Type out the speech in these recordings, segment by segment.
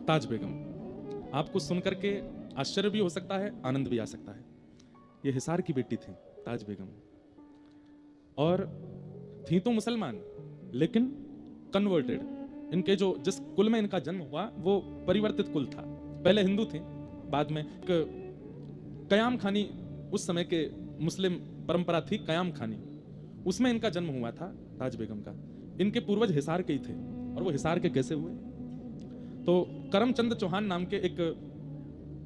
ताज बेगम। आपको सुनकर के आश्चर्य भी हो सकता है, आनंद भी आ सकता है। ये हिसार की बेटी थी ताज बेगम, और थी तो मुसलमान लेकिन कन्वर्टेड। इनके जो जिस कुल में इनका जन्म हुआ वो परिवर्तित कुल था। पहले हिंदू थे, बाद में कयाम खानी, उस समय के मुस्लिम परंपरा थी कयाम खानी, उसमें इनका जन्म हुआ था ताज बेगम का। इनके पूर्वज हिसार के ही थे। और वो हिसार के कैसे हुए? तो करमचंद चौहान नाम के एक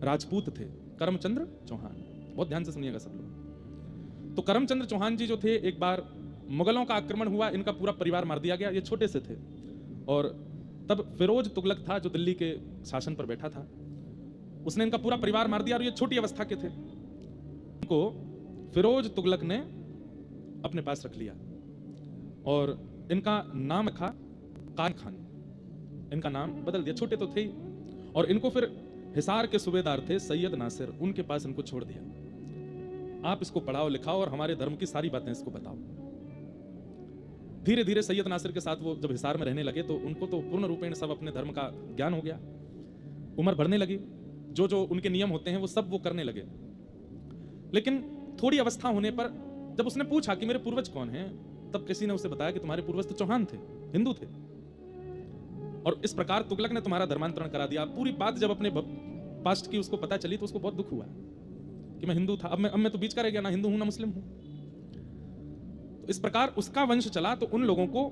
राजपूत थे, करमचंद्र चौहान, बहुत ध्यान से सुनिएगा सब लोग। तो करमचंद्र चौहान जी जो थे, एक बार मुगलों का आक्रमण हुआ, इनका पूरा परिवार मार दिया गया। ये छोटे से थे, और तब फिरोज तुगलक था जो दिल्ली के शासन पर बैठा था, उसने इनका पूरा परिवार मार दिया, और ये छोटी अवस्था के थे। इनको फिरोज तुगलक ने अपने पास रख लिया और इनका नाम रखा कान खान। इनका नाम बदल दिया, छोटे तो थे ही। और इनको फिर हिसार के सूबेदार थे सैयद नासिर, उनके पास इनको छोड़ दिया। आप इसको पढ़ाओ लिखाओ और हमारे धर्म की सारी बातें इसको बताओ। धीरे धीरे सैयद नासिर के साथ वो जब हिसार में रहने लगे तो उनको तो पूर्ण रूपेण सब अपने धर्म का ज्ञान हो गया। उम्र बढ़ने लगी, जो जो उनके नियम होते हैं वो सब वो करने लगे। लेकिन थोड़ी अवस्था होने पर जब उसने पूछा कि मेरे पूर्वज कौन हैं, तब किसी ने उसे बताया कि तुम्हारे पूर्वज तो चौहान थे, हिंदू थे, और इस प्रकार तुगलक ने तुम्हारा धर्मांतरण करा दिया। पूरी बात जब अपने पास्ट की उसको पता चली तो उसको बहुत दुख हुआ कि मैं हिंदू था, अब मैं तो बीच का रह गया, ना हिंदू हूं ना मुस्लिम हूं। तो इस प्रकार उसका वंश चला। तो उन लोगों को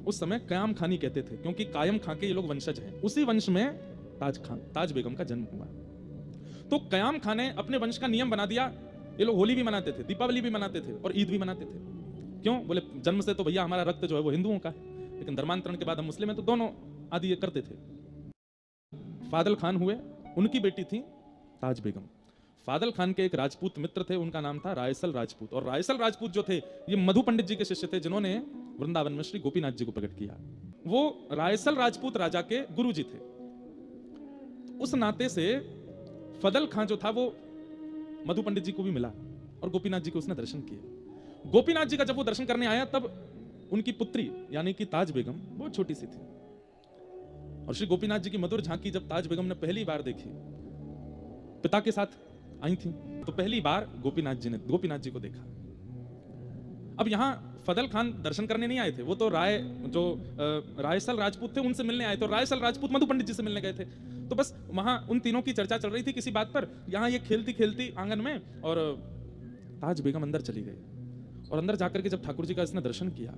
उस समय कयाम खानी कहते थे, क्योंकि कायम खां के ये लोग वंशज हैं। उसी वंश में ताज बेगम का जन्म हुआ। तो कयाम खां ने अपने वंश का नियम बना दिया। ये लोग होली भी मनाते थे, दीपावली भी मनाते थे और ईद भी मनाते थे। क्यों? बोले जन्म से तो भैया हमारा रक्त जो है वो हिंदुओं का है, लेकिन धर्मांतरण के बाद हम मुस्लिम हैं, तो दोनों आदि ये करते थे। फादल खान हुए, उनकी बेटी थी ताज बेगम। फादल खान के एक राजपूत मित्र थे, उनका नाम था रायसल राजपूत। और रायसल राजपूत जो थे, ये मधु पंडित जी के शिष्य थे, जिन्होंने वृंदावन में श्री गोपीनाथ जी को प्रकट किया। वो रायसल राजपूत राजा के गुरु जी थे। उस नाते से फदल खान जो था वो मधु पंडित जी को भी मिला और गोपीनाथ जी को उसने दर्शन किए। गोपीनाथ जी का जब वो दर्शन करने आया, तब उनकी पुत्री यानी कि ताज बेगम बहुत छोटी सी थी। और श्री गोपीनाथ जी की मधुर झांकी जब ताज बेगम ने पहली बार देखी, पिता के साथ आई थी, तो पहली बार गोपीनाथ जी को देखा। अब यहां फदल खान दर्शन करने नहीं आए थे, वो तो रायसल राजपूत थे, उनसे मिलने आए थे। रायसल राजपूत मधु पंडित जी से मिलने गए थे। तो बस वहां उन तीनों की चर्चा चल रही थी किसी बात पर। यहां ये खेलती खेलती आंगन में, और ताज बेगम अंदर चली गई। और अंदर जाकर के जब ठाकुर जी का इसने दर्शन किया,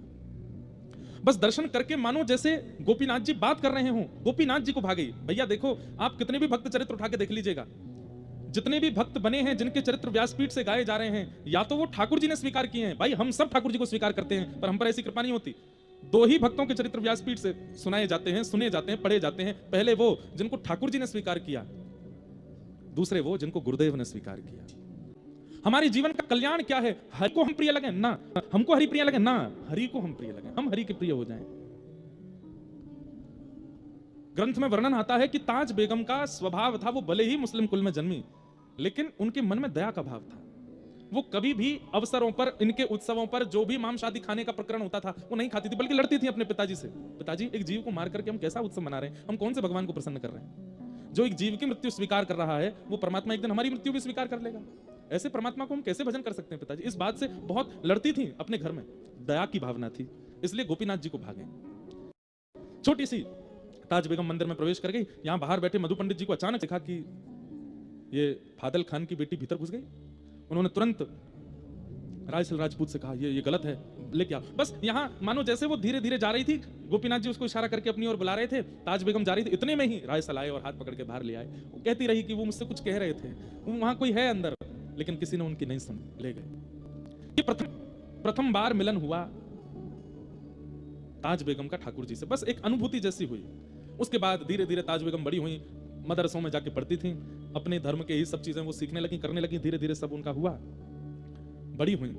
बस दर्शन करके मानो जैसे गोपीनाथ जी बात कर रहे हों, गोपीनाथ जी को भागी। भैया देखो, आप कितने भी भक्त चरित्र उठा के देख लीजिएगा, जितने भी भक्त बने हैं जिनके चरित्र व्यासपीठ से गाए जा रहे हैं, या तो वो ठाकुर जी ने स्वीकार किए हैं। भाई हम सब ठाकुर जी को स्वीकार करते हैं, पर हम पर ऐसी कृपा नहीं होती। दो ही भक्तों के चरित्र व्यासपीठ से सुनाए जाते हैं, सुने जाते हैं, पढ़े जाते हैं। पहले वो जिनको ठाकुर जी ने स्वीकार किया, दूसरे वो जिनको गुरुदेव ने स्वीकार किया। हमारे जीवन का कल्याण क्या है? हरि को हम प्रिय लगे ना, हमको हरि प्रिय लगे ना, हरि को हम प्रिय लगे, हम हरि के प्रिय हो जाएं। ग्रंथ में वर्णन आता है कि ताज बेगम का स्वभाव था, वो भले ही मुस्लिम कुल में जन्मी, लेकिन उनके मन में दया का भाव था। वो कभी भी अवसरों पर, इनके उत्सवों पर जो भी मांस आदि खाने का प्रकरण होता था, वो नहीं खाती थी, बल्कि लड़ती थी अपने पिताजी से। पिताजी, एक जीव को मार करके हम कैसा उत्सव मना रहे हैं? हम कौन से भगवान को प्रसन्न कर रहे हैं? जो एक जीव की मृत्यु स्वीकार कर रहा है, वो परमात्मा एक दिन हमारी मृत्यु भी स्वीकार कर लेगा। ऐसे परमात्मा को हम कैसे भजन कर सकते हैं? पिताजी इस बात से बहुत लड़ती थी अपने घर में, दया की भावना थी, इसलिए गोपीनाथ जी को भागे। छोटी सी ताज बेगम मंदिर में प्रवेश कर गई। यहां बाहर बैठे मधु पंडित जी को अचानक देखा कि ये फादल खान की बेटी भीतर घुस गई। उन्होंने तुरंत रायसल राजपूत से कहा, ये गलत है, लेके आओ। बस यहां मानो जैसे वो धीरे धीरे जा रही थी, गोपीनाथ जी उसको इशारा करके अपनी ओर बुला रहे थे, ताज बेगम जा रही थी, इतने में ही रायसल आए और हाथ पकड़ के बाहर ले आए। वो कहती रही कि वो मुझसे कुछ कह रहे थे, वहां कोई है अंदर, लेकिन किसी ने उनकी नहीं सुनी, ले गए। ये प्रथम बार मिलन हुआ ताज बेगम का ठाकुर जी से, बस एक अनुभूति जैसी हुई। उसके बाद धीरे धीरे ताज बेगम बड़ी हुई, मदरसों में जाके पढ़ती थी, अपने धर्म के ही सब चीजें वो सीखने लगी, करने लगी। धीरे धीरे सब उनका हुआ, बड़ी हुई।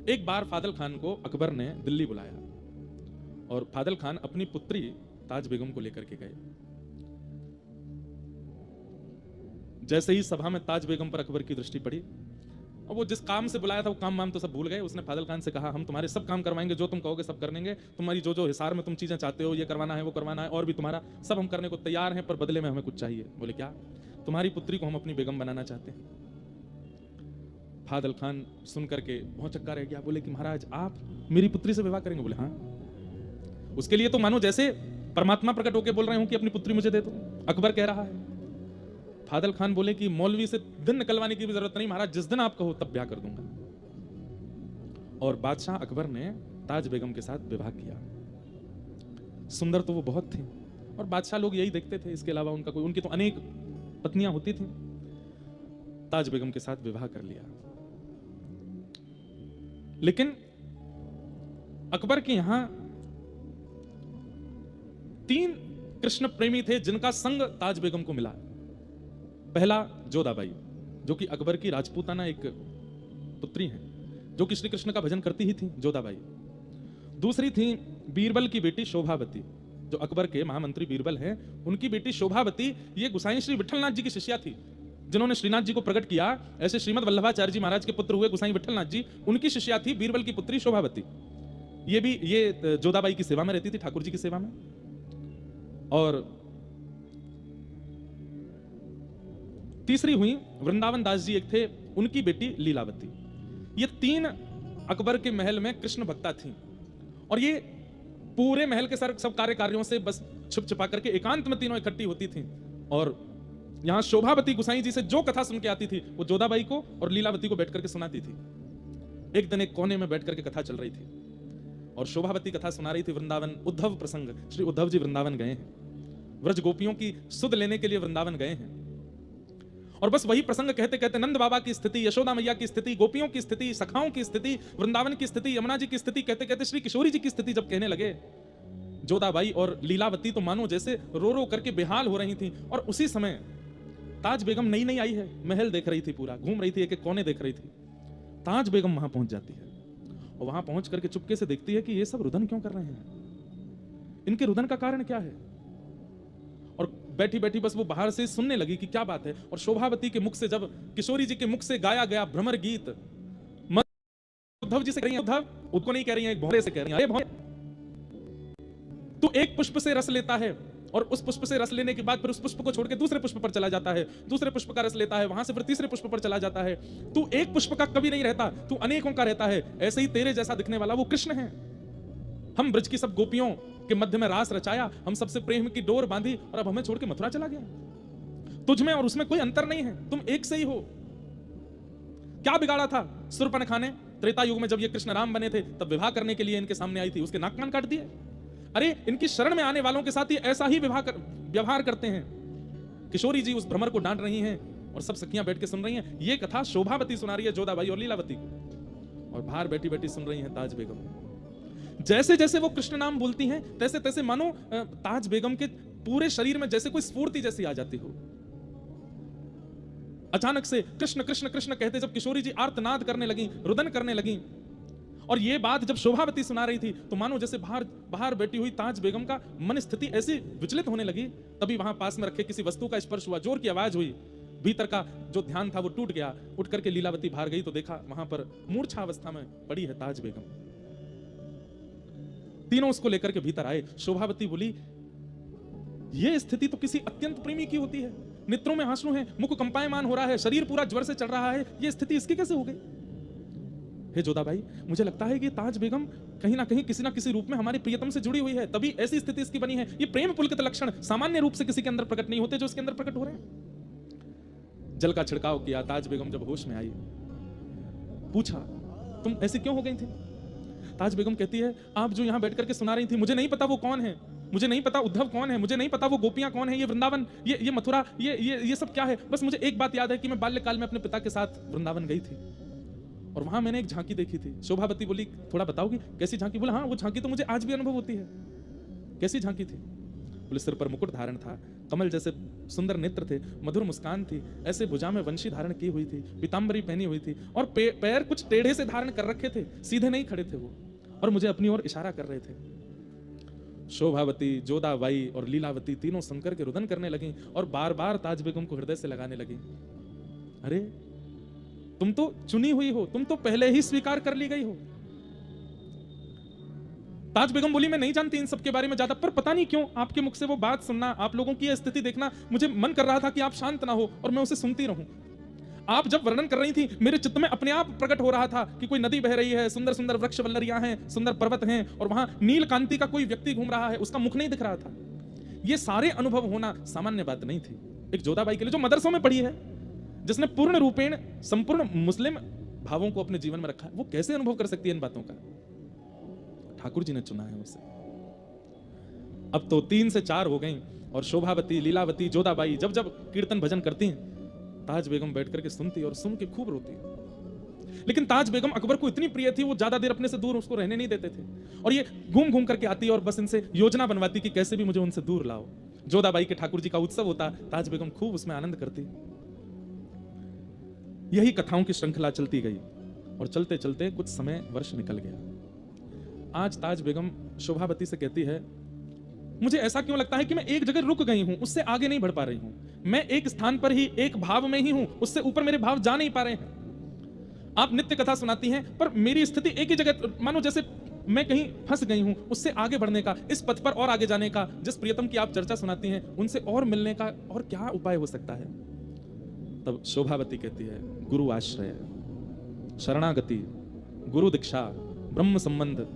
एक बार फादल खान को अकबर ने दिल्ली बुलाया और फादल खान अपनी पुत्री ताज बेगम को लेकर के गए। जैसे ही सभा में ताज बेगम पर अकबर की दृष्टि पड़ी, और वो जिस काम से बुलाया था वो काम वाम तो सब भूल गए। उसने फादल खान से कहा हम तुम्हारे सब काम करवाएंगे, जो तुम कहोगे सब कर लेंगे, तुम्हारी जो जो हिसार में तुम चीजें चाहते हो, ये करवाना है वो करवाना है, और भी तुम्हारा सब हम करने को तैयार हैं, पर बदले में हमें कुछ चाहिए। बोले क्या? तुम्हारी पुत्री को हम अपनी बेगम बनाना चाहते हैं। फादल खान सुन करके बहुत चक्का रह गया। बोले कि महाराज आप मेरी पुत्री से विवाह करेंगे? बोले हाँ। उसके लिए तो मानो जैसे परमात्मा प्रकट होकर बोल रहे हो कि अपनी पुत्री मुझे दे दो, अकबर कह रहा है। फादल खान बोले कि मौलवी से दिन निकलवाने की भी जरूरत नहीं महाराज, जिस दिन आप कहो तब ब्याह कर दूंगा। और बादशाह अकबर ने ताज बेगम के साथ विवाह किया। सुंदर तो वो बहुत थी और बादशाह लोग यही देखते थे, इसके अलावा उनका कोई, उनकी तो अनेक पत्नियां होती थी। ताज बेगम के साथ विवाह कर लिया। लेकिन अकबर के यहां 3 कृष्ण प्रेमी थे जिनका संग ताज बेगम को मिला। पहला जोधाबाई, जो कि अकबर की राजपूताना एक पुत्री है, जो कि श्री कृष्ण का भजन करती ही थी, जोधाबाई। दूसरी थी बीरबल की बेटी शोभावती, जो अकबर के महामंत्री बीरबल हैं, उनकी बेटी शोभावती ये गोसाई श्री विठलनाथ जी की शिष्या थी, जिन्होंने श्रीनाथ जी को प्रकट किया। ऐसे श्रीमद वल्लभाचार्य जी महाराज के पुत्र हुए गोसाई विठलनाथ जी, उनकी शिष्या थी बीरबल की पुत्री शोभावती। ये जोधाबाई की सेवा में रहती थी, ठाकुर जी की सेवा में। और तीसरी हुई वृंदावन दास जी, एक थे, उनकी बेटी लीलावती। ये 3 अकबर के महल में कृष्ण भक्ता थी और ये पूरे महल के सब कार्य कार्यों से बस छुप छुपा करके एकांत में तीनों इकट्ठी होती थी। और यहां शोभावती गुसाई जी से जो कथा सुन के आती थी वो जोधाबाई को और लीलावती को बैठ करके सुनाती थी। एक दिन एक कोने में बैठ करके कथा चल रही थी और शोभावती कथा सुना रही थी वृंदावन उद्धव प्रसंग। श्री उद्धव जी वृंदावन गए हैं, व्रज गोपियों की सुध लेने के लिए वृंदावन गए हैं। और बस वही प्रसंग कहते कहते नंद बाबा की स्थिति, यशोदा मैया की स्थिति, गोपियों की स्थिति, सखाओं की स्थिति, वृंदावन की स्थिति, यमुना जी की स्थिति कहते कहते श्री किशोरी जी की स्थिति जब कहने लगे, जोधाबाई और लीलावती तो मानो जैसे रो रो करके बेहाल हो रही थी। और उसी समय ताज बेगम नई नई आई है, महल देख रही थी, पूरा घूम रही थी, एक एक कोने देख रही थी। ताज बेगम वहां पहुंच जाती है और वहां पहुंच करके चुपके से देखती है कि ये सब रुदन क्यों कर रहे हैं, इनके रुदन का कारण क्या है। और बैठी बैठी बस वो बाहर से सुनने लगी कि क्या बात है। और शोभावती के मुख से, जब किशोरी जी के मुख से गाया गया भ्रमर गीत, उद्धव जी से कह रही है, उद्धव उसको नहीं कह रही है, एक भौरे से कह रही है, अरे भौरे तू एक पुष्प से रस लेता है और उस पुष्प से रस लेने के बाद फिर उस पुष्प को छोड़ के दूसरे पुष्प पर चला जाता है, दूसरे पुष्प का रस लेता है, वहां से फिर तीसरे पुष्प पर चला जाता है। तू एक पुष्प का कभी नहीं रहता, तू अनेकों का रहता है। ऐसे ही तेरे जैसा दिखने वाला वो कृष्ण है। हम ब्रज की सब गोपियों के मध्य में रास रचाया, हम सबसे प्रेम की डोर बांधी और अब हमें छोड़ के मथुरा चला गया। तुझ में और उसमें कोई अंतर नहीं है, तुम एक से ही हो। क्या बिगाड़ा था शूर्पणखा ने? त्रेता युग में जब ये कृष्ण राम बने थे तब विवाह करने के लिए इनके सामने आई थी, उसके नाक कान काट दिए। अरे इनकी शरण में आने वालों के साथ ही ऐसा ही व्यवहार करते हैं। किशोरी जी उस भ्रमर को डांट रही हैं और सब सखियां बैठ के सुन रही हैं। ये कथा शोभावती सुना रही है जोधाबाई और लीलावती को, और बाहर बैठी बैठी सुन रही हैं ताज बेगम। जैसे जैसे वो कृष्ण नाम बोलती हैं तैसे तैसे मानो ताज बेगम के पूरे शरीर में जैसे कोई स्फूर्ति जैसी आ जाती हो। अचानक से कृष्ण कृष्ण कृष्ण कहते जब किशोरी जी आर्तनाद करने लगी, रुदन करने लगी, और ये बात जब शोभावती सुना रही थी तो मानो जैसे बाहर बैठी हुई ताज बेगम का मन स्थिति ऐसी विचलित होने लगी। तभी वहां पास में रखे किसी वस्तु का स्पर्श हुआ, जोर की आवाज हुई, भीतर का जो ध्यान था वो टूट गया। उठ करके लीलावती बाहर गई तो देखा वहां पर मूर्छा अवस्था में पड़ी है ताज बेगम। तीनों उसको लेकर के भीतर आए। शोभावती बोली, यह स्थिति तो किसी अत्यंत प्रेमी की होती है, नेत्रों में आंसू हैं, मुख कंपायमान हो रहा है, शरीर पूरा ज्वर से चल रहा है, यह स्थिति इसकी कैसे हो गई? हे जोधाबाई, मुझे लगता है कि ताज बेगम कहीं ना कहीं किसी ना किसी रूप में हमारी प्रियतम से जुड़ी हुई है, तभी ऐसी स्थिति इसकी बनी है। ये प्रेम पुलकित लक्षण सामान्य रूप से किसी के अंदर प्रकट नहीं होते जो इसके अंदर प्रकट हो रहे हैं। जल का छिड़काव किया। ताज बेगम जब होश में आई, पूछा, तुम ऐसी क्यों हो गई थी? ताज बेगम कहती है, आप जो यहां बैठ करके सुना रही थी, मुझे नहीं पता वो कौन है, मुझे नहीं पता उद्धव कौन है, मुझे नहीं पता वो गोपियां कौन है, ये वृंदावन, ये मथुरा, ये सब क्या है। बस मुझे एक बात याद है कि मैं बाल्यकाल में अपने पिता के साथ वृंदावन गई थी और वहां मैंने एक झांकी देखी थी। शोभावती बोली, थोड़ा बताओगी कैसी झांकी? बोला, हाँ वो झांकी तो मुझे आज भी अनुभव होती है। कैसी झांकी थी? बोले, सिर पर मुकुट धारण था, कमल जैसे सुंदर नेत्र थे, मधुर मुस्कान थी, ऐसे भुजा में वंशी धारण की हुई थी, पीतांबरी पहनी हुई थी और पैर कुछ टेढ़े से धारण कर रखे थे, सीधे नहीं खड़े थे वो, और मुझे अपनी ओर इशारा कर रहे थे। शोभावती, जोधाबाई और लीलावती तीनों शंकर के रुदन करने लगी और बार बार ताज बेगम को हृदय से लगाने लगी। अरे तुम तो चुनी हुई हो, तुम तो पहले ही स्वीकार कर ली गई हो। ताज बेगम बोली मैं नहीं जानती इन सब के बारे में ज्यादा, पर पता नहीं क्यों आपके मुख से वो बात सुनना, आप लोगों की स्थिति देखना, मुझे मन कर रहा था कि आप शांत ना हो और मैं उसे सुनती रहूं। आप जब वर्णन कर रही थी मेरे चित्त में अपने आप प्रकट हो रहा था कि कोई नदी बह रही है, सुंदर सुंदर वृक्ष वल्लरियां हैं, सुंदर पर्वत हैं, और वहां नील कांति का कोई व्यक्ति घूम रहा है, उसका मुख नहीं दिख रहा था। ये सारे अनुभव होना सामान्य बात नहीं थी एक जोधाबाई के लिए, जो मदरसों में पढ़ी है, जिसने पूर्ण रूपेण संपूर्ण मुस्लिम भावों को अपने जीवन में रखा है। वो कैसे अनुभव कर सकती है इन बातों का? ठाकुर जी ने चुना है उसे। अब तो 3 से 4 हो गई, और शोभावती, लीलावती, जोधाबाई जब जब कीर्तन भजन करती हैं, ताज बेगम बैठ करके सुनती और सुन के खूब रोती। लेकिन ताज बेगम अकबर को इतनी प्रिय थी, वो ज्यादा देर अपने से दूर उसको रहने नहीं देते थे, और ये घूम घूम करके आती और बस इनसे योजना बनवाती कि कैसे भी मुझे उनसे दूर लाओ। जोधाबाई के ठाकुर जी का उत्सव होता, ताज बेगम खूब उसमें आनंद करती। यही कथाओं की श्रृंखला चलती गई, और चलते चलते कुछ समय वर्ष निकल गया। आज ताज बेगम शोभावती से कहती है, मुझे ऐसा क्यों लगता है कि मैं एक जगह रुक गई हूं, उससे आगे नहीं बढ़ पा रही हूं। मैं एक स्थान पर ही, एक भाव में ही हूं, उससे ऊपर मेरे भाव जा नहीं पा रहे हैं। आप नित्य कथा सुनाती हैं, पर मेरी स्थिति एक ही जगह, मानो जैसे मैं कहीं फंस गई हूं। उससे आगे बढ़ने का, इस पथ पर और आगे जाने का, जिस प्रियतम की आप चर्चा सुनाती हैं, उनसे और मिलने का और क्या उपाय हो सकता है? तब शोभावती कहती है, गुरु आश्रय, शरणागति, गुरु दीक्षा, ब्रह्म संबंध,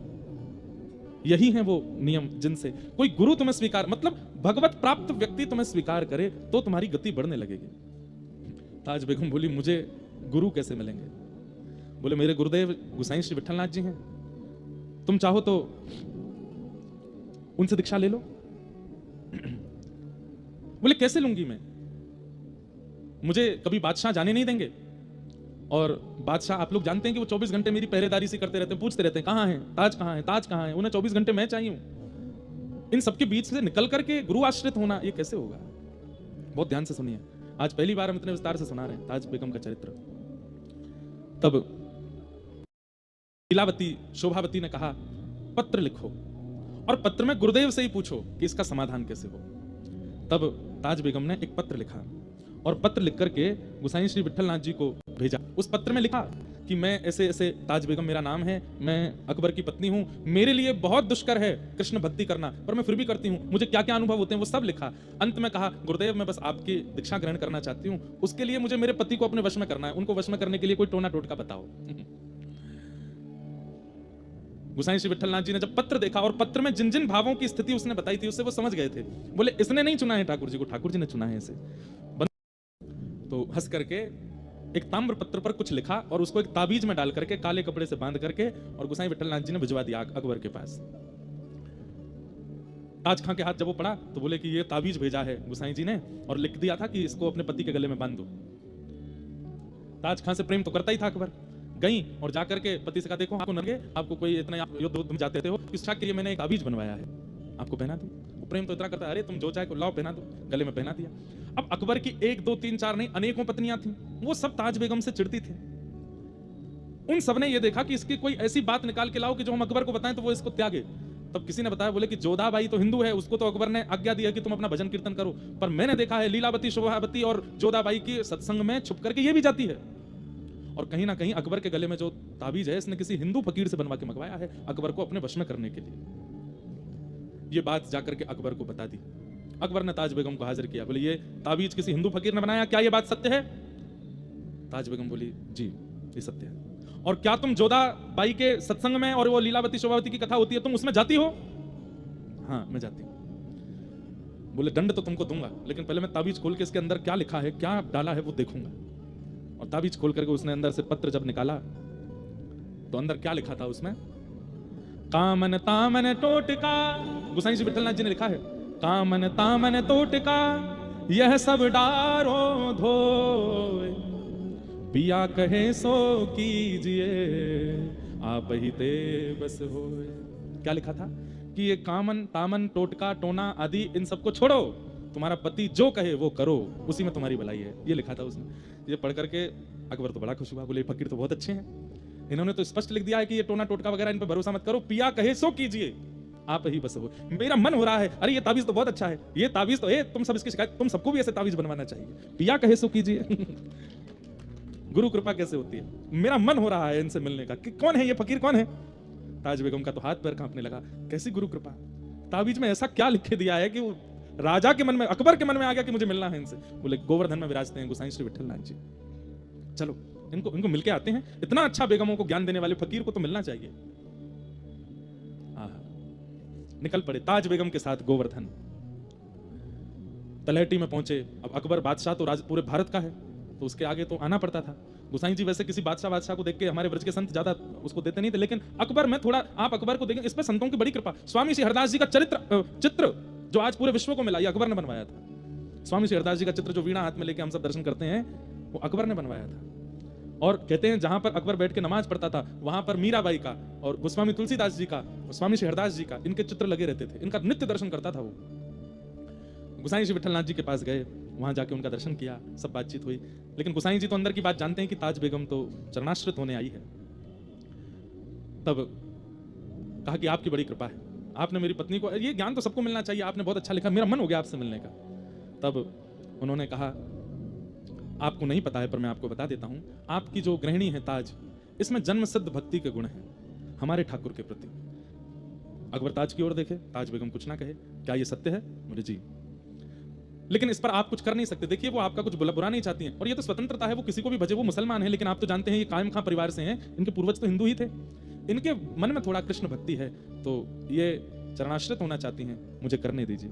यही है वो नियम जिनसे कोई गुरु तुम्हें स्वीकार, मतलब भगवत प्राप्त व्यक्ति तुम्हें स्वीकार करे तो तुम्हारी गति बढ़ने लगेगी। ताज बेगम बोली, मुझे गुरु कैसे मिलेंगे? बोले, मेरे गुरुदेव गुसाई श्री विठलनाथ जी हैं, तुम चाहो तो उनसे दीक्षा ले लो। बोले, कैसे लूंगी मैं? मुझे कभी बादशाह जाने नहीं देंगे, और बादशाह आप लोग जानते हैं कि वो 24 घंटे मेरी पहरेदारी से करते रहते हैं, पूछते रहते हैं कहाँ है ताज, कहाँ है ताज, कहाँ है। उन्हें 24 घंटे मैं चाहिए हूं। इन सबके बीच से निकल करके गुरु आश्रित होना, ये कैसे होगा? बहुत ध्यान से सुनिए, आज पहली बार हम इतने विस्तार से सुना रहे हैं ताज बेगम का चरित्र। तब लीलावती, शोभावती ने कहा, पत्र लिखो, और पत्र में गुरुदेव से ही पूछो कि इसका समाधान कैसे हो। तब ताज बेगम ने एक पत्र लिखा, और पत्र लिख करके गुसाई श्री विठलनाथ जी को भेजा। उस पत्र में लिखा कि मैं ऐसे ऐसे, ताज बेगम मेरा नाम है, मैं अकबर की पत्नी हूं, मेरे लिए बहुत दुष्कर है कृष्ण भक्ति करना, पर मैं फिर भी करती हूं, मुझे क्या क्या अनुभव होते हैं वो सब लिखा। अंत में कहा, गुरुदेव मैं बस आपकी दीक्षा ग्रहण करना चाहती हूं, उसके लिए मुझे मेरे पति को अपने वश में करना है, उनको वश में करने के लिए कोई टोना टोटका बताओ। गुसाई श्री विठलनाथ जी ने जब पत्र देखा, और पत्र में जिन जिन भावों की स्थिति उसने बताई थी, उससे वो समझ गए थे। बोले, इसने नहीं चुना है ठाकुर जी को, ठाकुर जी ने चुना है इसे। तो हंस करके एक ताम्र पत्र पर कुछ लिखा, और उसको एक ताबीज में डाल करके, काले कपड़े से बांध करके, और गुसाई विठलनाथ जी ने भिजवा दिया अकबर के पास। ताज खां के हाथ जब वो पड़ा तो बोले कि ये ताबीज भेजा है गुसाई जी ने, और लिख दिया था कि इसको अपने पति के गले में बांध दो। ताज खां से प्रेम तो करता ही था अकबर। गई और जाकर के पति से कहा, देखो आपको नगे, आपको कोई इतना युद्ध में जाते थे हो, इस के लिए मैंने एक ताबीज बनवाया है, आपको पहना दूं। वो प्रेम तो इतना करता है, अरे तुम जो चाहे को लाओ पहना दो, गले में पहना दिया। अब अकबर की 1 2 3 4 नहीं, अनेकों पत्नियां थीं, वो सब ताज बेगम से चिढ़ती थी। उन सब ने ये देखा कि इसकी कोई ऐसी बात निकाल के लाओ कि जो हम अकबर को बताएं तो वो इसको त्यागे। तब किसी ने बताया, बोले कि जोधाबाई तो हिंदू है, उसको तो अकबर ने आज्ञा दी है कि तुम अपना भजन कीर्तन करो, पर मैंने देखा है लीलावती, शोभावती और जोधाबाई की सत्संग में छुप करके ये भी जाती है। और कहीं ना कहीं अकबर के गले में जो ताबीज है, इसने किसी हिंदू फकीर से बनवा के मंगवाया है, अकबर को अपने वश में करने के लिए। ये बात जाकर के अकबर को बता दी। अकबर ने ताज बेगम को हाजिर किया, बोले, ये ताबीज किसी हिंदू फकीर ने बनाया, क्या ये बात सत्य है? ताज बेगम बोली, जी ये सत्य है। और क्या तुम जोधाबाई के सत्संग में, और वो लीलावती शोभावती की कथा होती है, तुम उसमें जाती हो? हाँ मैं जाती हूं। बोले, दंड तो तुमको दूंगा, लेकिन पहले मैं ताबीज खोल के इसके अंदर क्या लिखा है, क्या डाला है वो देखूंगा। और ताबीज खोल करके उसने अंदर से पत्र जब निकाला, तो अंदर क्या लिखा था उसमें? कामन तामन टोटका, गुसाई श्री विठलनाथ जी ने लिखा है, कामन तामन टोटका यह सब डारो धोए, पिया कहे सो कीजिए आप ही ते बस होए। क्या लिखा था कि ये कामन तामन टोटका टोना आदि इन सबको छोड़ो, तुम्हारा पति जो कहे वो करो, उसी में तुम्हारी भलाई है, ये लिखा था उसने। ये पढ़ करके अकबर तो बड़ा खुश हुआ, बोले फकीर तो बहुत अच्छे हैं, इन्होंने तो स्पष्ट लिख दिया है कि ये टोना टोटका वगैरह इन पर भरोसा मत करो, पिया कहे सो कीजिए आप ही बस हो। मेरा मन हो रहा है, अरे ये ताबीज तो बहुत अच्छा है, ये ताबीज तो तुम सब इसकी शिकायत, तुम सबको भी ऐसे ताबीज बनवाना चाहिए, पिया कहे सो कीजिए। गुरु कृपा कैसे होती है? मेरा मन हो रहा है इनसे मिलने का कि कौन है ये फकीर, कौन है? ताज बेगम का तो हाथ पैर कांपने लगा, कैसी गुरु कृपा? ताबीज में ऐसा क्या लिखे दिया है कि वो राजा के मन में, अकबर के मन में आ गया कि मुझे मिलना है इनसे? बोले गोवर्धन में विराजते हैं गोसाई श्री विठल नाथ जी, चलो इनको मिलके आते हैं। इतना अच्छा बेगमों को ज्ञान देने वाले फकीर को तो मिलना चाहिए। निकल पड़े ताज बेगम के साथ गोवर्धन। तलहटी में पहुंचे। अब अकबर बादशाह तो पूरे भारत का है, तो उसके आगे तो आना पड़ता था। गोसाई जी वैसे किसी बादशाह को देख के, हमारे ब्रज के संत ज्यादा उसको देते नहीं थे, लेकिन अकबर में थोड़ा, आप अकबर को देखें, इस पर संतों की बड़ी कृपा। स्वामी श्री हरदास जी का चित्र जो आज पूरे विश्व को मिला, ये अकबर ने बनवाया था। स्वामी श्री हरदास जी का चित्र जो वीणा हाथ में लेके हम सब दर्शन करते हैं, वो अकबर ने बनवाया था। और कहते हैं जहां पर अकबर बैठ के नमाज पढ़ता था, वहां पर मीराबाई का और गोस्वामी तुलसीदास जी का, स्वामी श्री हरदास जी का, इनके चित्र लगे रहते थे। इनका नित्य दर्शन करता था वो। गोसाई श्री विठल नाथ जी के पास गए, वहां जाके उनका दर्शन किया, सब बातचीत हुई। लेकिन गोसाई जी तो अंदर की बात जानते हैं कि ताज बेगम तो चरणाश्रित होने आई है। तब कहा कि आपकी बड़ी कृपा है, आपने मेरी पत्नी को, ये ज्ञान तो सबको मिलना चाहिए, आपने बहुत अच्छा लिखा, मेरा मन हो गया आपसे मिलने का। तब उन्होंने कहा आपको नहीं पता है पर मैं आपको बता देता हूं, आपकी जो गृहिणी है ताज, इसमें जन्म सिद्ध भक्ति के गुण हैं हमारे ठाकुर के प्रति। अकबर ताज की ओर देखे, ताज बेगम कुछ ना कहे, क्या ये सत्य है? बोले जी, लेकिन इस पर आप कुछ कर नहीं सकते। देखिए वो आपका कुछ बुरा नहीं चाहती हैं, और ये तो स्वतंत्रता है, वो किसी को भी भजे, वो मुसलमान है, लेकिन आप तो जानते हैं ये कायम खां परिवार से हैं, इनके पूर्वज तो हिंदू ही थे, इनके मन में थोड़ा कृष्ण भक्ति है, तो ये चरणाश्रित होना चाहती हैं, मुझे करने दीजिए।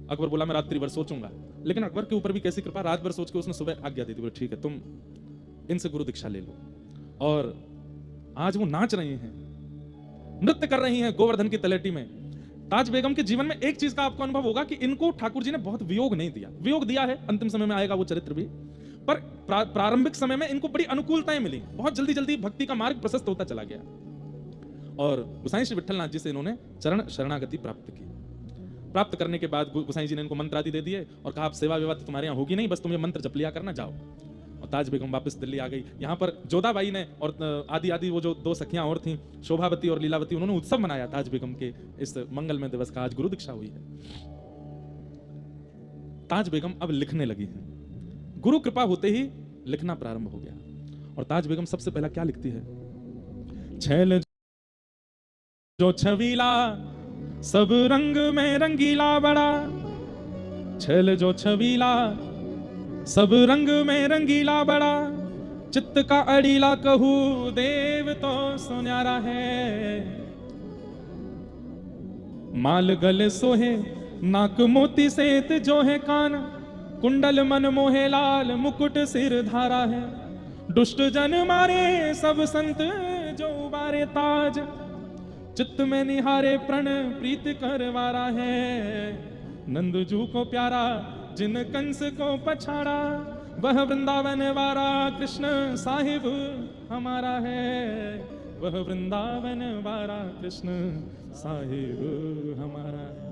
अकबर बोला मैं रात्रि भर सोचूंगा। लेकिन अकबर के ऊपर भी कैसी कृपा, रात भर सोच के उसने सुबह आज्ञा दे दी। बोले ठीक है, तुम इनसे गुरु दीक्षा ले लो। और आज वो नाच रही हैं, नृत्य कर रही हैं गोवर्धन की तलेटी में। ताज बेगम के जीवन में एक चीज का आपको अनुभव होगा कि इनको ठाकुर जी ने बहुत वियोग नहीं दिया। वियोग दिया है, अंतिम समय में आएगा वो चरित्र भी, पर प्रारंभिक समय में इनको बड़ी अनुकूलताएं मिली, बहुत जल्दी जल्दी भक्ति का मार्ग प्रशस्त होता चला गया। और गोसाई श्री विठल नाथ जी से इन्होंने चरण शरणागति प्राप्त की। प्राप्त करने के बाद गोसाई जी ने इनको मंत्र आदि दे दिए और कहा आप सेवा विवाह तो तुम्हारे यहाँ होगी नहीं, बस तुम ये मंत्र जप लिया करना, जाओ। और ताज बेगम वापस दिल्ली आ गई। यहाँ पर जोधाबाई ने और आदि वो जो दो सखियां और थीं, शोभावती और लीलावती, उन्होंने उत्सव मनाया ताज बेगम के इस मंगलमय दिवस का। आज गुरु दीक्षा हुई है। ताज बेगम अब लिखने लगी है, गुरु कृपा होते ही लिखना प्रारंभ हो गया। और ताज बेगम सबसे पहला क्या लिखती है? छैल जो छवीला सब रंग में रंगीला बड़ा, छैल जो छवीला सब रंग में रंगीला बड़ा, चित्त का अड़ीला कहू देव तो सुन्यारा है। माल गले सोहे नाक मोती सेत जो है कान, कुंडल मन मोहे लाल मुकुट सिर धारा है। दुष्ट जन मारे सब संत जो उबारे ताज, चित्त में निहारे प्रण प्रीत करवारा है। नंदजू को प्यारा जिन कंस को पछाड़ा, वह वृंदावन वारा कृष्ण साहिब हमारा है। वह वृंदावन वारा कृष्ण साहिब हमारा है।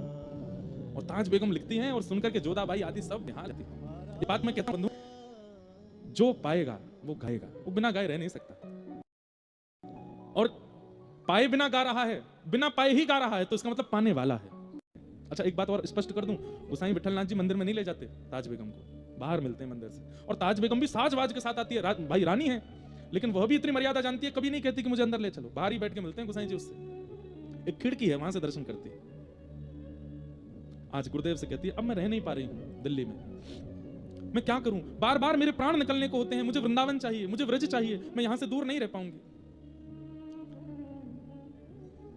और ताज बेगम लिखती हैं और सुनकर के जोधाबाई आदि सब निहाल थी। ये बात मैं कहता हूं बंधु, जो पाएगा वो गाएगा, वो बिना गाए रह नहीं सकता। और पाए बिना गा रहा है, बिना पाए ही गा रहा है, तो इसका मतलब पाने वाला है। अच्छा एक बात और स्पष्ट कर दूं, गोसाई विठल नाथ जी मंदिर में नहीं ले जाते ताज बेगम को, बाहर मिलते हैं मंदिर से। और ताज बेगम भी साजवाज के साथ आती है, भाई रानी है, लेकिन वह भी इतनी मर्यादा जानती है, कभी नहीं कहती कि मुझे अंदर ले चलो, बाहर ही बैठ के मिलते हैं गोसाई जी उससे। एक खिड़की है, वहां से दर्शन करती है। आज गुरुदेव से कहती है अब मैं रह नहीं पा रही हूं दिल्ली में, मैं क्या करूं, बार बार मेरे प्राण निकलने को होते हैं, मुझे वृंदावन चाहिए, मुझे व्रज चाहिए, मैं यहां से दूर नहीं रह पाऊंगी।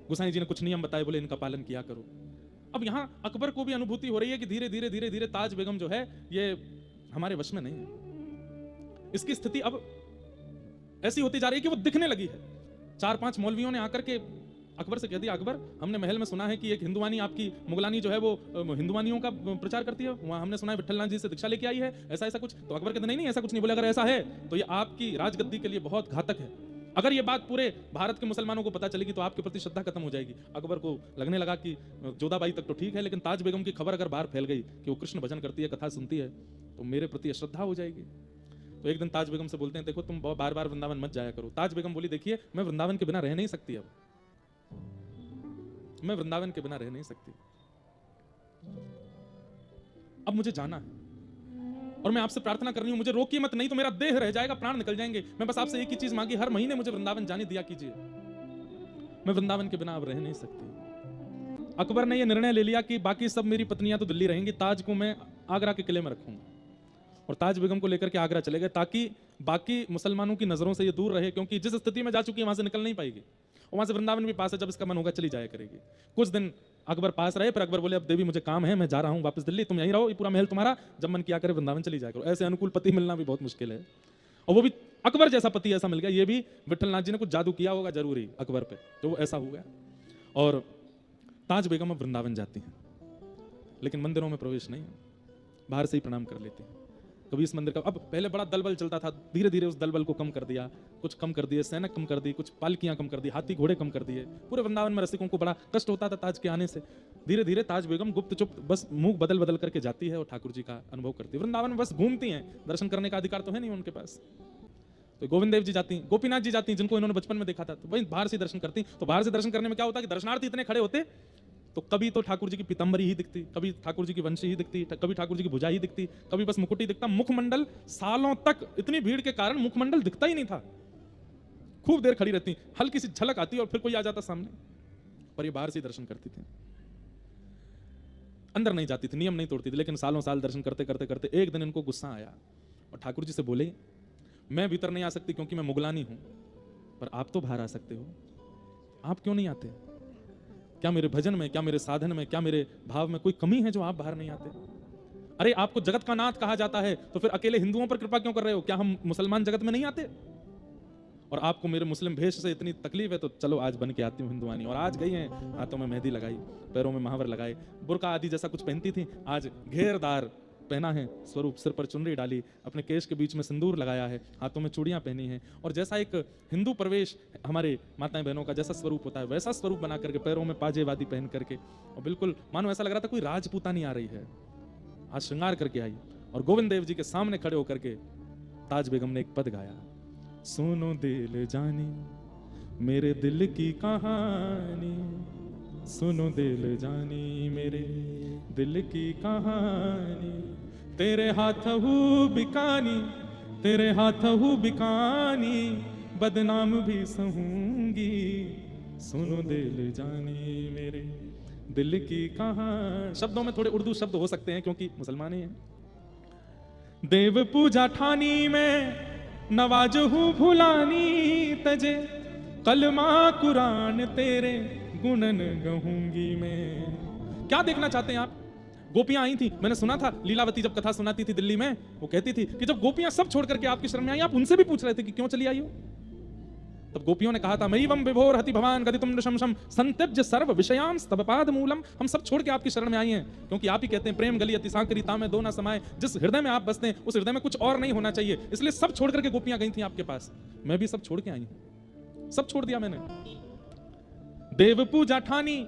गोसाई जी ने कुछ नियम बताए, बोले इनका पालन किया करो। अब यहां अकबर को भी अनुभूति हो रही है कि धीरे धीरे धीरे धीरे ताज बेगम जो है ये हमारे वश में नहीं है। इसकी स्थिति अब ऐसी होती जा रही है कि वो दिखने लगी है। 4-5 मौलवियों ने आकर के अकबर से कह दिया, अकबर हमने महल में सुना है कि एक हिंदुवानी आपकी मुगलानी जो है वो हिंदुवानियों का प्रचार करती है, वहां हमने सुना है विठल नाथ जी से दीक्षा लेके आई है, ऐसा ऐसा कुछ। तो अकबर कहते नहीं नहीं ऐसा कुछ नहीं। बोले अगर ऐसा है तो ये आपकी राजगद्दी के लिए बहुत घातक है, अगर ये बात पूरे भारत के मुसलमानों को पता चलेगी तो आपके प्रति श्रद्धा खत्म हो जाएगी। अकबर को लगने लगा कि जोधाबाई तक तो ठीक है, लेकिन ताज बेगम की खबर अगर बाहर फैल गई कि वो कृष्ण भजन करती है, कथा सुनती है, तो मेरे प्रति अश्रद्धा हो जाएगी। तो एक दिन ताज बेगम से बोलते हैं देखो तुम बार बार वृंदावन मत जाया करो। ताज बेगम बोली देखिए मैं वृंदावन के बिना रह नहीं सकती, अब मैं वृंदावन के बिना रह नहीं सकती, अब मुझे जाना है। और मैं आपसे प्रार्थना कर रही हूं, मुझे रोकिए मत, नहीं तो मेरा देह रह जाएगा, प्राण निकल जाएंगे। मैं बस आपसे एक ही चीज मांगी, हर महीने मुझे वृंदावन जाने दिया कीजिए। मैं वृंदावन के बिना अब रह नहीं सकती। अकबर ने यह निर्णय ले लिया कि बाकी सब मेरी पत्नियां तो दिल्ली रहेंगी, ताज को मैं आगरा के किले में रखूंगा। और ताज बेगम को लेकर के आगरा चले गए, ताकि बाकी मुसलमानों की नजरों से ये दूर रहे, क्योंकि जिस स्थिति में जा चुकी है वहां से निकल नहीं पाएगी। और वहां से वृंदावन भी पास है, जब इसका मन होगा चली जाया करेगी। कुछ दिन अकबर पास रहे, पर अकबर बोले अब देवी मुझे काम है, मैं जा रहा हूं वापस दिल्ली, तुम यहीं रहो, ये पूरा महल तुम्हारा, जब मन किया करे वृंदावन चली जाया करो। ऐसे अनुकूल पति मिलना भी बहुत मुश्किल है, और वो भी अकबर जैसा पति ऐसा मिल गया। ये भी विठलनाथ जी ने कुछ जादू किया होगा जरूरी अकबर पे, तो वो ऐसा हो गया। और ताज बेगम अब वृंदावन जाती हैं, लेकिन मंदिरों में प्रवेश नहीं, बाहर से ही प्रणाम कर लेती हैं। कभी इस मंदिर का, अब पहले बड़ा दलबल चलता था, धीरे धीरे उस दलबल को कम कर दिया, कुछ कम कर दिए, सैनिक कम कर दी, कुछ पालकियां कम कर दी, हाथी घोड़े कम कर दिए। पूरे वृंदावन में रसिकों को बड़ा कष्ट होता था ताज के आने से। धीरे धीरे ताज बेगम गुप्त चुप बस मुंह बदल बदल करके जाती है और ठाकुर जी का अनुभव करती है। वृंदावन में बस घूमती हैं, दर्शन करने का अधिकार तो है नहीं उनके पास। तो गोविंद देव जी जाती हैं, गोपीनाथ जी जाती हैं, जिनको इन्होंने बचपन में देखा था, तो वही बाहर से दर्शन करती। तो बाहर से दर्शन करने में क्या होता है कि दर्शनार्थी इतने खड़े होते, तो कभी तो ठाकुर जी की पीतांबरी ही दिखती, कभी ठाकुर जी की वंशी ही दिखती, कभी ठाकुर जी की भुजा ही दिखती, कभी बस मुकुट ही दिखता। मुखमंडल सालों तक इतनी भीड़ के कारण मुखमंडल दिखता ही नहीं था। खूब देर खड़ी रहती, हल्की सी झलक आती और फिर कोई आ जाता सामने। पर ये बाहर से दर्शन करती थी, अंदर नहीं जाती थी, नियम नहीं तोड़ती थी। लेकिन सालों साल दर्शन करते करते करते एक दिन इनको गुस्सा आया और ठाकुर जी से बोले, मैं भीतर नहीं आ सकती क्योंकि मैं मुगलानी हूं, पर आप तो बाहर आ सकते हो, आप क्यों नहीं आते? क्या मेरे भजन में, क्या मेरे साधन में, क्या मेरे भाव में कोई कमी है जो आप बाहर नहीं आते? अरे आपको जगत का नाथ कहा जाता है, तो फिर अकेले हिंदुओं पर कृपा क्यों कर रहे हो? क्या हम मुसलमान जगत में नहीं आते? और आपको मेरे मुस्लिम भेष से इतनी तकलीफ है, तो चलो आज बन के आती हूँ हिंदुआनी। और आज गई हैं, हाथों में मेहंदी लगाई, पैरों में महावर लगाए, बुर्का आदि जैसा कुछ पहनती थी, आज घेरदार पहना है स्वरूप, सिर पर चुनरी डाली, अपने केश के बीच में सिंदूर लगाया है, हाथों में चूड़ियां पहनी हैं। और जैसा एक हिंदू प्रवेश हमारे माताएं बहनों का जैसा स्वरूप होता है, वैसा स्वरूप बना करके, पैरों में पाजेवादी पहन करके, और बिल्कुल मानो ऐसा लग रहा था कोई राजपूतानी आ रही है। आज श्रृंगार करके आई और गोविंद देव जी के सामने खड़े होकर के ताज बेगम ने एक पद गाया, सुनो दिल जानी मेरे दिल की कहानी, सुनो दिल जानी मेरे दिल की कहानी, तेरे हाथ हूँ बिकानी, तेरे हाथ हूँ बिकानी, बदनाम भी सहूंगी, सुनो दिल जानी मेरे दिल की कहानी। शब्दों में थोड़े उर्दू शब्द हो सकते हैं क्योंकि मुसलमान ही हैं। देव पूजा ठानी में नवाज हूँ भुलानी तजे, कलमा कुरान तेरे गुणन गहूंगी मैं। क्या देखना चाहते हैं आप? गोपियां आई थी, मैंने सुना था लीलावती जब कथा सुनाती थी दिल्ली में, वो कहती थी कि जब गोपियां सब छोड़ करके आपकी शरण में आई, आप उनसे भी पूछ रहे थे कि क्यों चली आई हो? तब गोपियों ने कहा था, मयिवम विभोर हति भवान गदितुम नृशंसम संत्यज्य सर्व विषयान स्तव पाद मूलम। हम सब छोड़ के आपकी शरण में आई हैं क्योंकि आप ही कहते हैं प्रेम गली अति सांकरी तामे दो ना समाये। जिस हृदय में आप बसते हैं उस हृदय में कुछ और नहीं होना चाहिए, इसलिए सब छोड़ करके गोपियां गई थी आपके पास। मैं भी सब छोड़ के आई हूं, सब छोड़ दिया मैंने। देव पूजा ठानी,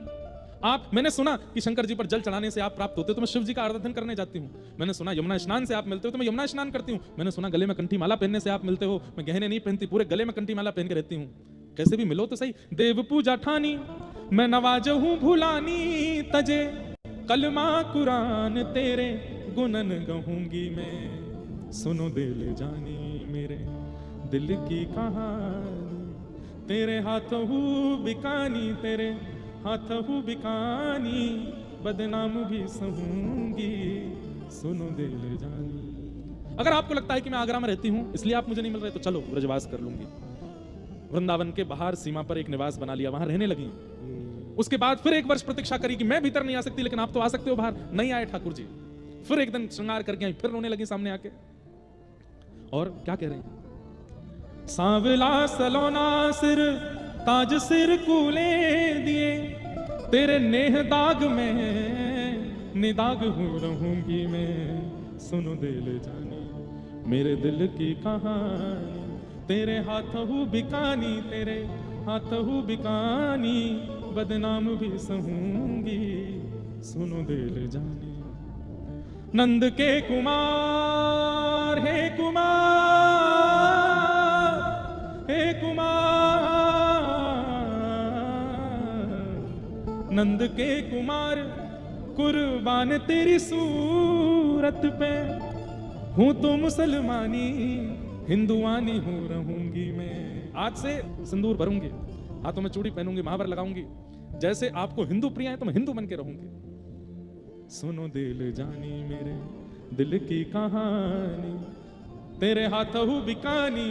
आप, मैंने सुना कि शंकर जी पर जल चढ़ाने से आप प्राप्त होते हो, तो मैं शिव जी का आराधन करने जाती हूँ। मैंने सुना यमुना स्नान से आप मिलते हो, तो मैं यमुना स्नान करती हूँ। मैंने सुना गले में कंठी माला पहनने से आप मिलते हो, मैं गहने नहीं पहनती, पूरे गले में कंठी माला पहन के रहती हूँ। कैसे भी मिलो तो सही। देव पूजा ठानी मैं नवाज हूँ भुलानी तजे, कलमा कुरान तेरे गुणन गहूंगी मैं, सुनो दिल जानी मेरे दिल की कहानी, तेरे हाथ हूँ बिकानी, तेरे हाथ हूँ बिकानी, बदनाम भी सहूंगी, सुनो दिल जानी। अगर आपको लगता है कि मैं आगरा में रहती हूँ इसलिए आप मुझे नहीं मिल रहे, तो चलो ब्रजवास कर लूंगी। वृंदावन के बाहर सीमा पर एक निवास बना लिया, वहां रहने लगी। उसके बाद फिर एक वर्ष प्रतीक्षा करी कि मैं भीतर नहीं आ सकती, लेकिन आप तो आ सकते हो बाहर। नहीं आए ठाकुर जी। फिर एक दिन श्रृंगार करके आई, फिर रोने लगी सामने आके। और क्या कह रहे हैं? सांवला सलोना सिर ताज सिर कूले दिए, तेरे नेह दाग में निदाग हूँ रहूंगी मैं, सुनो दिल जानी मेरे दिल की कहानी, तेरे हाथ हूँ बिकानी, तेरे हाथ हूँ बिकानी, बदनाम भी सहूंगी, सुनो दिल जानी। नंद के कुमार हे कुमार, हे कुमार, नंद के कुमार कुर्बान तेरी सूरत पे, हूं तो मुसलमानी, हिंदुआनी हूं रहूंगी मैं। आज से सिंदूर भरूंगी, हाथों में चूड़ी पहनूंगी, महावर लगाऊंगी, जैसे आपको हिंदू प्रिय है तो मैं हिंदू बन के रहूंगी। सुनो दिल जानी मेरे दिल की कहानी, तेरे हाथों बिकानी,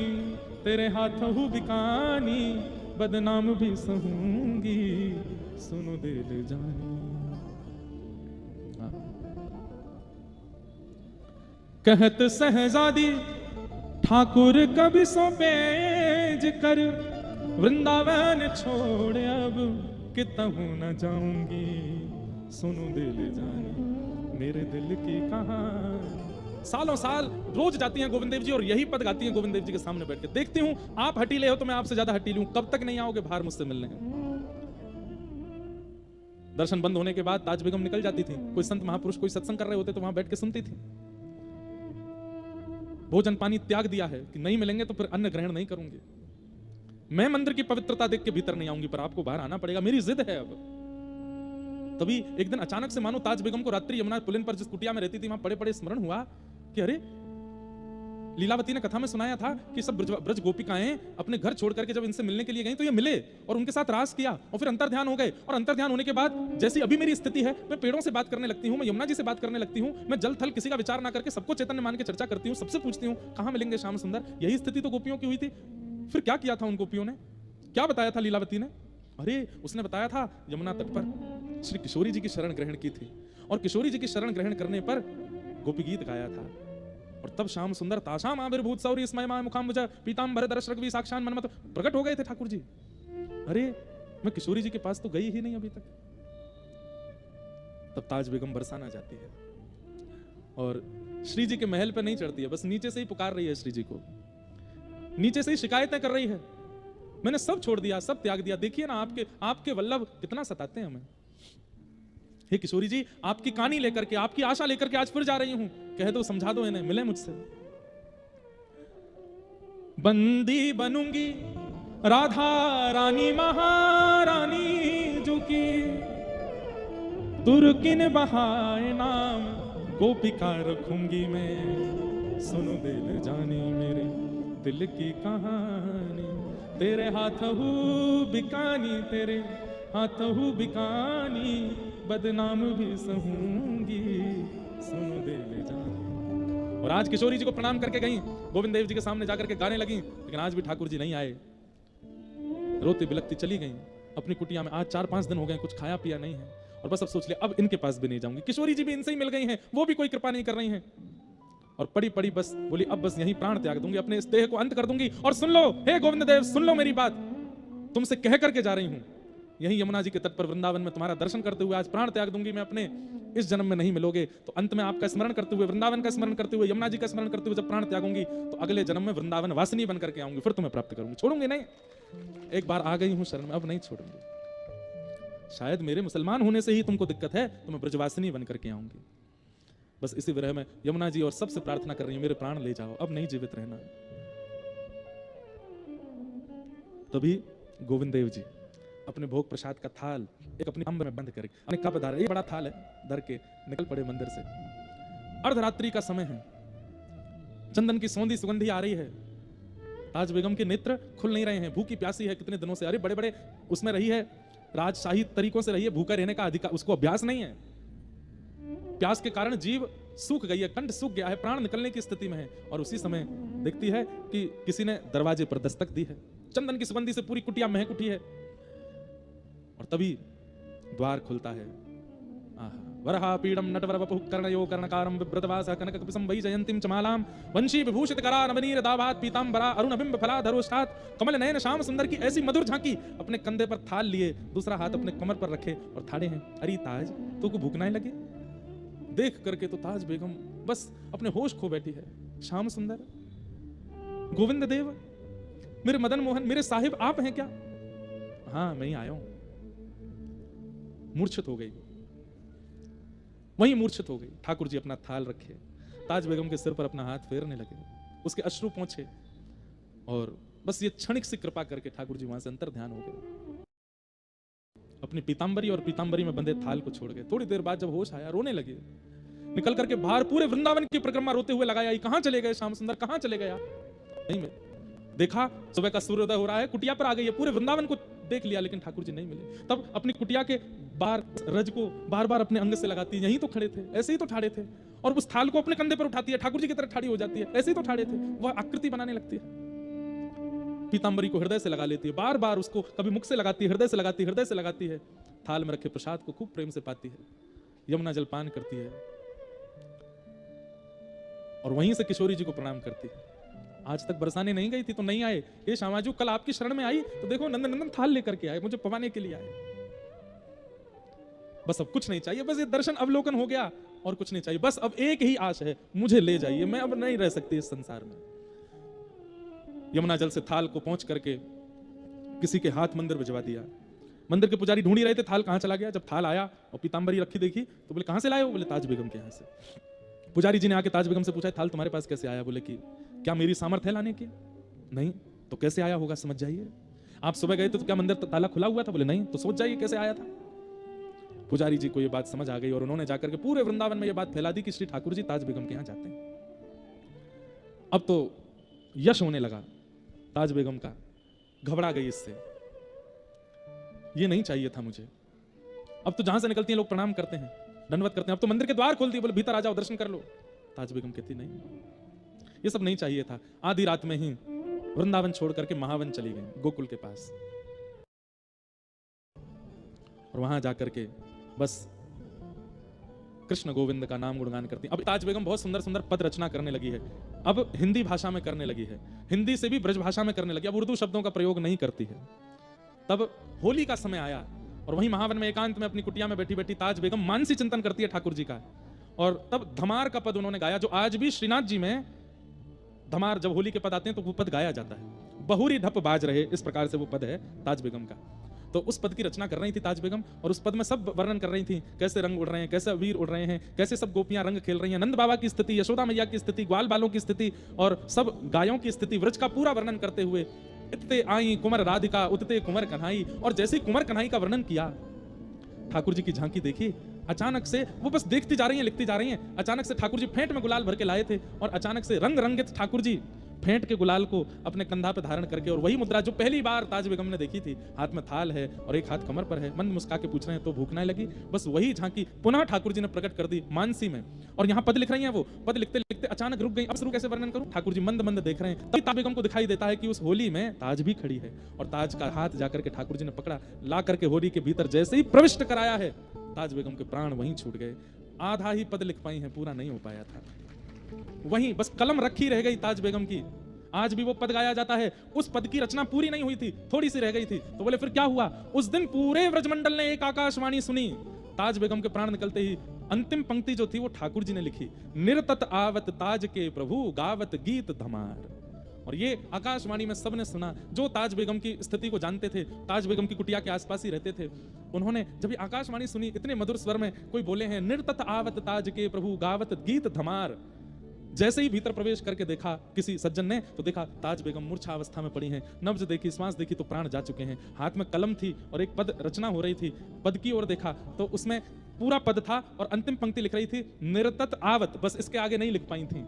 तेरे हाथों बिकानी, बदनाम भी सहूंगी, सुनो दिल जानी। कहत सहजादी ठाकुर कभी सौंपेज कर, वृंदावन छोड़ अब कितहूं न जाऊंगी, सुनो दिल जानी मेरे दिल की कहानी। सालों साल रोज जाती हैं गोविंद देव जी और यही पद गाती हैं गोविंद देव जी के सामने बैठ के। देखती हूं आप हटीले हो तो मैं आपसे ज्यादा हटीली हूं, कब तक नहीं आओगे बाहर मुझसे मिलने। दर्शन बंद होने के बाद ताज बेगम निकल जाती थी, कोई संत महापुरुष कोई सत्संग कर रहे होते तो वहां बैठ के सुनती थी। भोजन पानी त्याग दिया है कि नहीं मिलेंगे तो फिर अन्न ग्रहण नहीं करूंगी। मैं मंदिर की पवित्रता देख के भीतर नहीं आऊंगी, पर आपको बाहर आना पड़ेगा, मेरी जिद है अब। तभी एक दिन अचानक से मानो ताज बेगम को रात्रि यमुना पुलिन पर जिस कुटिया में रहती थी वहां पड़े पड़े स्मरण हुआ कि अरे लीलावती ने कथा में सुनाया था कि सब ब्रज गोपिकाएं अपने घर छोड़ करके जब इनसे मिलने के लिए गई तो ये मिले और उनके साथ रास किया और फिर अंतर्ध्यान हो गए। और अंतर्ध्यान होने के बाद जैसी अभी मेरी स्थिति है, मैं पेड़ों से बात करने लगती हूँ, मैं यमुना जी से बात करने लगती हूँ, मैं जल थल किसी का विचार ना करके सबको चैतन्य मान के चर्चा करती हूँ, सबसे पूछती हूँ कहाँ मिलेंगे श्याम सुंदर। यही स्थिति तो गोपियों की हुई थी। फिर क्या किया था उन गोपियों ने, क्या बताया था लीलावती ने? अरे उसने बताया था यमुना तट पर श्री किशोरी जी की शरण ग्रहण की थी और किशोरी जी की शरण ग्रहण करने पर गोपी गीत गाया था। और तब श्याम सुंदर ताशाम आविर्भूत सौरी स्मय माय मुखाम्बुज पीतांबर दर्श रघुवी साक्षान मनमत प्रकट हो गए थे ठाकुर जी। अरे मैं किशोरी जी के पास तो गई ही नहीं अभी तक। तब ताज बेगम बरसाना जाती है और श्री जी के महल पर नहीं चढ़ती है, बस नीचे से ही पुकार रही है श्री जी को, नीचे से ही शिकायतें कर रही है, मैंने सब छोड़ दिया, सब त्याग दिया, देखिए ना आपके वल्लभ कितना सताते हैं हमें। हे किशोरी जी, आपकी कहानी लेकर के, आपकी आशा लेकर के आज फिर जा रही हूं, कह दो, समझा दो इन्हें, मिले मुझसे। बंदी बनूंगी राधा रानी महारानी जो की, तुर्किन बहाए नाम गोपिका रखूंगी मैं, सुनो दिल जानी मेरे दिल की कहानी, तेरे हाथों बिकानी, तेरे हाथों बिकानी, बदनाम भी सहूंगी, सुनो दिल जानी। और आज किशोरी जी को प्रणाम करके गई, गोविंद देव जी के सामने जाकर के गाने लगी, लेकिन आज भी ठाकुर जी नहीं आए, रोती बिलखती चली गई अपनी कुटिया में। आज 4-5 दिन हो गए, कुछ खाया पिया नहीं है और बस अब सोच लिया अब इनके पास भी नहीं जाऊंगी। किशोरी जी भी इनसे ही मिल गई हैं, वो भी कोई कृपा नहीं कर रही हैं और पड़ी पड़ी बस बोली अब बस यहीं प्राण त्याग दूंगी, अपने इस देह को अंत कर दूंगी। और सुन लो हे गोविंद देव, सुन लो मेरी बात, तुमसे कह करके जा रही हूं, यहीं यमुना जी के तट पर वृंदावन में तुम्हारा दर्शन करते हुए आज प्राण त्याग दूंगी मैं अपने। इस जन्म में नहीं मिलोगे तो अंत में आपका स्मरण करते हुए, वृंदावन का स्मरण करते हुए, यमुना जी का स्मरण करते हुए जब प्राण त्यागूंगी तो अगले जन्म में वृंदावन वासिनी बन करके आऊंगी, फिर तुम्हें प्राप्त करूंगी, छोड़ूंगी नहीं। एक बार आ गई हूं शरण में, अब नहीं छोड़ूंगी। शायद मेरे मुसलमान होने से ही तुमको दिक्कत है, तो मैं ब्रजवासिनी बन करके आऊंगी। बस इसी विरह में यमुना जी और सबसे प्रार्थना कर रही हूं, मेरे प्राण ले जाओ, अब नहीं जीवित रहना। तभी गोविंद देव जी अपने भोग प्रसाद का थाल एक अपने अंबर में बंद करके अपने कप धार, ये बड़ा थाल है, धर के निकल पड़े मंदिर से। अर्धरात्रि का समय है, चंदन की सौंधी सुगंधी आ रही है, ताज बेगम के नेत्र खुल नहीं रहे हैं, भूखी प्यासी है कितने दिनों से। अरे बड़े बड़े उसमें रही है, राजशाही तरीकों से रही है, भूखा रहने का अधिकार उसको अभ्यास नहीं है। प्यास के कारण जीव सूख गई है, कंठ सूख गया है, प्राण निकलने की स्थिति में है। और उसी समय देखती है कि किसी ने दरवाजे पर दस्तक दी है, चंदन की सुगंधी से पूरी कुटिया महक उठी है। और तभी द्वार खुलता है। वरहा पीडम नटवर वपुः कर्णयो कर्णकारं बिभ्रतवास कनक कपिसं वै जयंतीं चमालां वंशी विभूषित करा नवनीर दावात पीतांबरा अरुणबिंब फलाधरोष्ठात् कमल नयन श्याम सुंदर की ऐसी मधुर झांकी। अपने कंधे पर थाल लिए, दूसरा हाथ अपने कमर पर रखे और ठाड़े हैं। अरे ताज, तो को भूख नहीं लगे? देख करके तो ताज बेगम बस अपने होश खो बैठी है। श्याम सुंदर, गोविंद देव, मेरे मदन मोहन, मेरे साहिब आप हैं क्या? हाँ मैं ही आया हूं। मूर्छित हो गई, वहीं मूर्छित हो गई। ठाकुर जी अपना थाल रखे, ताज बेगम के सिर पर अपना हाथ फेरने लगे, उसके अश्रु पहुंचे और बस ये क्षणिक सी कृपा करके ठाकुर जी वहां से अंतर ध्यान हो गए। अपनी पीतांबरी और पीतांबरी में बंधे थाल को छोड़ गए। थोड़ी देर बाद जब होश आया, रोने लगे निकल करके बाहर पूरे वृंदावन की परिक्रमा रोते हुए लगाया, कहां चले गए श्याम सुंदर, कहां चले गए आप? नहीं मिले। देखा सुबह का सूर्योदय हो रहा है, कुटिया पर आ गई है, पूरे वृंदावन को देख लिया लेकिन ठाकुर जी नहीं मिले। तब अपनी कुटिया के बाहर रज को बार बार अपने अंग से लगाती है, यहीं तो खड़े थे, ऐसे ही तो ठाड़े थे, और उस थाल को अपने कंधे पर उठाती है, ठाकुर जी की तरह ठाड़ी हो जाती है, ऐसे ही तो ठाड़े थे, वह आकृति बनाने लगती है। पीतांबरी को हृदय से लगा लेती है, बार बार उसको कभी मुख से लगाती है, हृदय से लगाती है, हृदय से लगाती है, थाल में रखे प्रसाद को खूब प्रेम से पाती है, यमुना जल पान करती है और वहीं से किशोरी जी को प्रणाम करती है। आज तक बरसाने नहीं गई थी तो नहीं आए, ये श्यामाजू कल आपकी शरण में आई तो देखो नंदन नंदन थाल लेकर के आए, मुझे पवाने के लिए आए। बस अब कुछ नहीं चाहिए, बस ये दर्शन अवलोकन हो गया और कुछ नहीं चाहिए, बस अब एक ही आश है, मुझे ले जाइए, मैं अब नहीं रह सकती इस संसार में। यमुना जल से थाल को पहुंच करके किसी के हाथ मंदिर भिजवा दिया। मंदिर के पुजारी ढूंढ ही रहे थे थाल कहां चला गया। जब थाल आया और पीतांबरी रखी देखी तो बोले कहां से लाए हो? बोले ताज बेगम के यहां से। पुजारी जी ने आके ताज बेगम से पूछा थाल तुम्हारे पास कैसे आया? बोले कि क्या मेरी सामर्थ्य है लाने की? नहीं। तो कैसे आया होगा समझ जाइए। आप सुबह गए थे तो क्या मंदिर ताला खुला हुआ था? बोले नहीं। तो सोच जाइए कैसे आया था। पुजारी जी को यह बात समझ आ गई और उन्होंने जाकर के पूरे वृंदावन में यह बात फैला दी कि श्री ठाकुर जी ताज बेगम के यहां जाते हैं। अब तो यश होने लगा ताज बेगम का, घबरा गई इससे, ये नहीं चाहिए था मुझे। अब तो जहां से निकलती हैं लोग प्रणाम करते हैं, दंडवत करते हैं, अब तो मंदिर के द्वार खोल दिए, बोले भीतर आ जाओ दर्शन कर लो। ताज बेगम कहती नहीं, ये सब नहीं चाहिए था। आधी रात में ही वृंदावन छोड़ करके महावन चली गई गोकुल के पास, और वहां जाकर के बस कृष्ण गोविंद का नाम गुणगान करती है। अब ताज बेगम बहुत सुंदर सुंदर पद रचना करने लगी है, अब हिंदी भाषा में करने लगी है, हिंदी से भी ब्रज भाषा में करने लगी, अब उर्दू शब्दों का प्रयोग नहीं करती है। तब होली का समय आया और वहीं महावन में एकांत में अपनी कुटिया में बैठी बैठी ताज बेगम मानसी चिंतन करती है ठाकुर जी का, और तब धमार का पद उन्होंने गाया, जो आज भी श्रीनाथ जी में धमार जब होली के पद आते हैं तो वो पद गाया जाता है, बहुरी ढप बाज रहे, इस प्रकार से वो पद है ताज बेगम का। तो उस पद की रचना कर रही थी ताज बेगम, और उस पद में सब वर्णन कर रही थी, कैसे रंग उड़ रहे हैं, कैसे वीर उड़ रहे हैं, कैसे सब गोपियां रंग खेल रही हैं, नंद बाबा की स्थिति, यशोदा मैया की स्थिति, ग्वाल बालों की स्थिति और सब गायों की स्थिति, व्रज का पूरा वर्णन करते हुए इतते आई कुंवर राधिका उतते कुंवर कन्हाई, और जैसे कुंवर कन्हाई का वर्णन किया, ठाकुर जी की झांकी देखी, अचानक से वो बस देखती जा रही हैं, लिखती जा रही हैं, अचानक से ठाकुर जी फेंट में गुलाल भर के लाए थे, और अचानक से रंग रंगित ठाकुर जी फेंट के गुलाल को अपने कंधा पे धारण करके, और वही मुद्रा जो पहली बार ताज बेगम ने देखी थी, हाथ में थाल है और एक हाथ कमर पर है, मंद मुस्का के पूछ रहे हैं तो भूखने लगी, बस वही झांकी पुनः ठाकुर जी ने प्रकट कर दी मानसी में। और यहाँ पद लिख रही हैं, वो पद लिखते लिखते अचानक रुक गई, अब शुरू कैसे वर्णन करूं? ठाकुर जी मंद मंद देख रहे हैं, तभी ताज बेगम को दिखाई देता है कि उस होली में ताज भी खड़ी है, और ताज का हाथ जाकर के ठाकुर जी ने पकड़ा, ला करके होली के भीतर जैसे ही प्रविष्ट कराया है, ताज बेगम के प्राण वहीं छूट गए। आधा ही पद लिख पाई है, पूरा नहीं हो पाया था, वहीं बस कलम रखी रह गई ताज बेगम की। आज भी वो पद गाया जाता है, उस पद की रचना पूरी नहीं हुई थी, थोड़ी सी रह गई थी। तो बोले फिर क्या हुआ? उस दिन पूरे व्रजमंडल ने एक आकाशवाणी सुनी, ताज बेगम के प्राण निकलते ही अंतिम पंक्ति जो थी वो ठाकुर जी ने लिखी, निर्तत आवत ताज के प्रभु गावत गीत धमार। और ये आकाशवाणी में सबने सुना, जो ताज बेगम की स्थिति को जानते थे, ताज बेगम की कुटिया के आसपास ही रहते थे, उन्होंने जब ये आकाशवाणी सुनी, इतने मधुर स्वर में कोई बोले हैं, निर्तत आवत ताज के प्रभु गावत गीत धमार। जैसे ही भीतर प्रवेश करके देखा किसी सज्जन ने, तो देखा ताज बेगम मूर्छा अवस्था में पड़ी हैं, नब्ज देखी, श्वास देखी तो प्राण जा चुके हैं, हाथ में कलम थी और एक पद रचना हो रही थी, पद की ओर देखा तो उसमें पूरा पद था और अंतिम पंक्ति लिख रही थी निर्तत आवत, बस इसके आगे नहीं लिख पाई थी।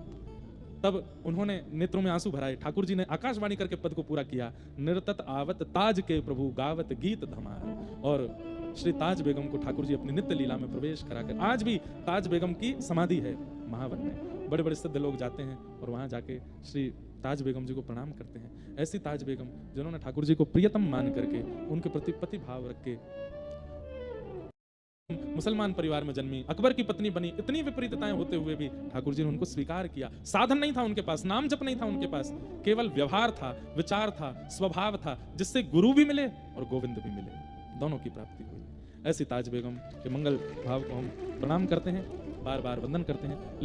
तब उन्होंने नेत्रों में आंसू भराए, ठाकुर जी ने आकाशवाणी करके पद को पूरा किया, निर्तत आवत ताज के प्रभु गावत गीत धमार। और श्री ताज बेगम को ठाकुर जी अपनी नित्य लीला में प्रवेश कराकर, आज भी ताज बेगम की समाधि है महावन में, बड़े बड़े सिद्ध लोग जाते हैं और वहां जाके श्री ताज बेगम जी को प्रणाम करते हैं। ऐसी ताज बेगम जिन्होंने ठाकुर जी को प्रियतम मान करके, उनके प्रति पति भाव रख के मुसलमान परिवार में जन्मी, अकबर की पत्नी बनी, इतनी विपरीतताएं होते हुए भी ठाकुर जी ने उनको स्वीकार किया। साधन नहीं था उनके पास, नाम जप नहीं था उनके पास, केवल व्यवहार था, विचार था, स्वभाव था, जिससे गुरु भी मिले और गोविंद भी मिले, दोनों की प्राप्ति हुई। ऐसी ताज बेगम के मंगल भाव को हम प्रणाम करते हैं, बार बार वंदन करते हैं।